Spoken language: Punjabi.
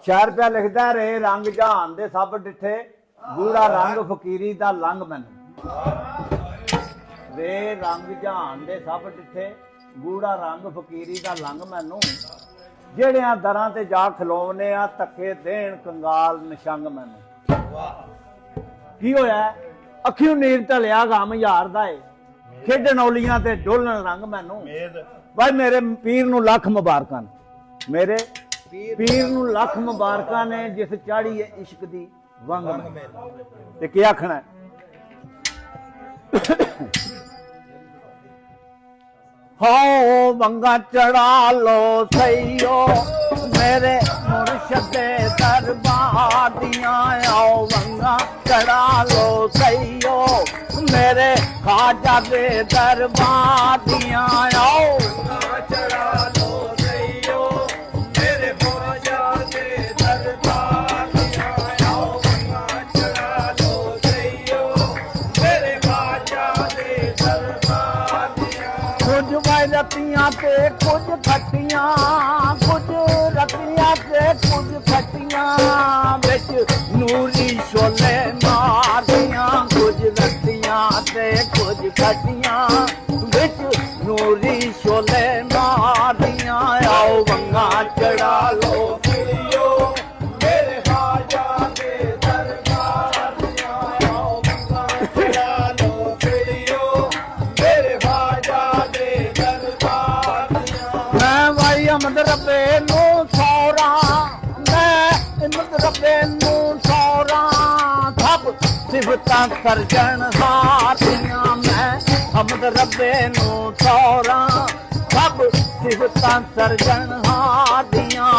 ਸ਼ਾਇਰ ਪਿਆ ਲਿਖਦਾ ਰੇ ਰੰਗ ਜਹਾਨ ਦੇ ਸਭ ਡਿੱਠੇ ਗੂੜਾ ਰੰਗ ਫਕੀਰੀ ਦਾ ਲੰਘ ਮੈਨੂੰ ਰੇ ਰੰਗ ਜਹਾਨ ਦੇ ਸਭ ਡਿੱਠੇ ਗੂੜਾ ਰੰਗ ਫਕੀਰੀ ਦਾ ਲੰਘ ਮੈਨੂੰ ਜਿਹੜਿਆਂ ਦਰਾਂ ਤੇ ਜਾ ਖਲੋਵਨੇ ਆ ਧੱਕੇ ਦੇਣ ਕੰਗਾਲ ਨਿਸ਼ੰਗ ਮੈਨੂੰ ਕੀ ਹੋਇਆ ਅੱਖੀਓਂ ਨੀਰ ਢਲਿਆ ਗਮ ਯਾਰ ਦਾ ਏ ਖੇਡਣ ਔਲੀਆਂ ਤੇ ਡੋਲਣ ਰੰਗ ਮੈਨੂੰ ਭਾਈ ਮੇਰੇ ਪੀਰ ਨੂੰ ਲੱਖ ਮੁਬਾਰਕਾਂ ਮੇਰੇ ਪੀਰ ਨੂੰ ਲੱਖ ਮੁਬਾਰਕਾਂ ਨੇ ਜਿਸ ਚਾੜੀ ਏ ਇਸ਼ਕ ਦੀ ਵੰਗ ਤੇ ਕੀ ਆਖਣਾ ਹੋ ਵੰਗਾ ਚੜਾ ਲੋ ਸਈਓ ਮੇਰੇ ਮੁਰਸ਼ਦ ਦੇ ਦਰਬਾਰ ਦੀਆਂ ਆਓ ਵੰਗਾ ਚੜਾ ਲੋ ਸਈਓ ਮੇਰੇ ਖਾਜਾ ਦੇ ਦਰਬਾਰ ਦੀਆਂ ਆਓ ਵੰਗਾ ਚੜਾ ਲੋ ਸਈਓ ਮੇਰੇ ਖਾਜਾ ਦੇ ਦਰਬਾਰ ਦੀਆਂ ਆਓ ਵੰਗਾ ਚੜਾ ਲੋ ਸਈਓ ਮੇਰੇ ਖਾਜਾ ਦੇ ਦਰਬਾਰ ਦੀਆਂ ਕੁਝ ਰਤੀਆਂ ਤੇ ਕੁਝ ਖੱਟੀਆਂ ਕੁਝ ਰਤੀਆਂ ਤੇ ਕੁਝ ਖੱਟੀਆਂ ਵਿੱਚ ਨੂਰੀ ਸ਼ੋਲੇ ਮਾਰਦੀਆਂ ਕੁਝ ਰਤੀਆਂ ਤੇ ਕੁਝ ਖੱਟੀਆਂ ਵਿੱਚ ਨੂਰੀ ਸ਼ੋਲੇ ਮਾਰਦੀਆਂ ਆਓ ਵੰਗਾ ਚੜਾ ਲੋ ਕੁੜੀਓ ਮੇਰੇ ਹਾਜਾ ਦੇ ਦਰਬਾਰ ਦੀਆਂ ਆਓ ਵੰਗਾ ਚੜਾ ਲੋ ਕੁੜੀਓ ਮੇਰੇ ਹਾਜਾ ਦੇ ਅਮਦ ਰੱਬੇ ਨੂੰ ਸੌਰਾ ਮੈਂ ਅਮਦ ਰੱਬੇ ਨੂੰ ਸੌਰਾ ਸਭ ਸਿਫਤਾਂ ਸਰਜਣ ਹਾਰੀਆਂ ਮੈਂ ਅਮਦ ਰੱਬੇ ਨੂੰ ਸੌਰਾ ਸਭ ਸਿਫਤਾਂ ਸਰਜਣ ਹਾਰੀਆਂ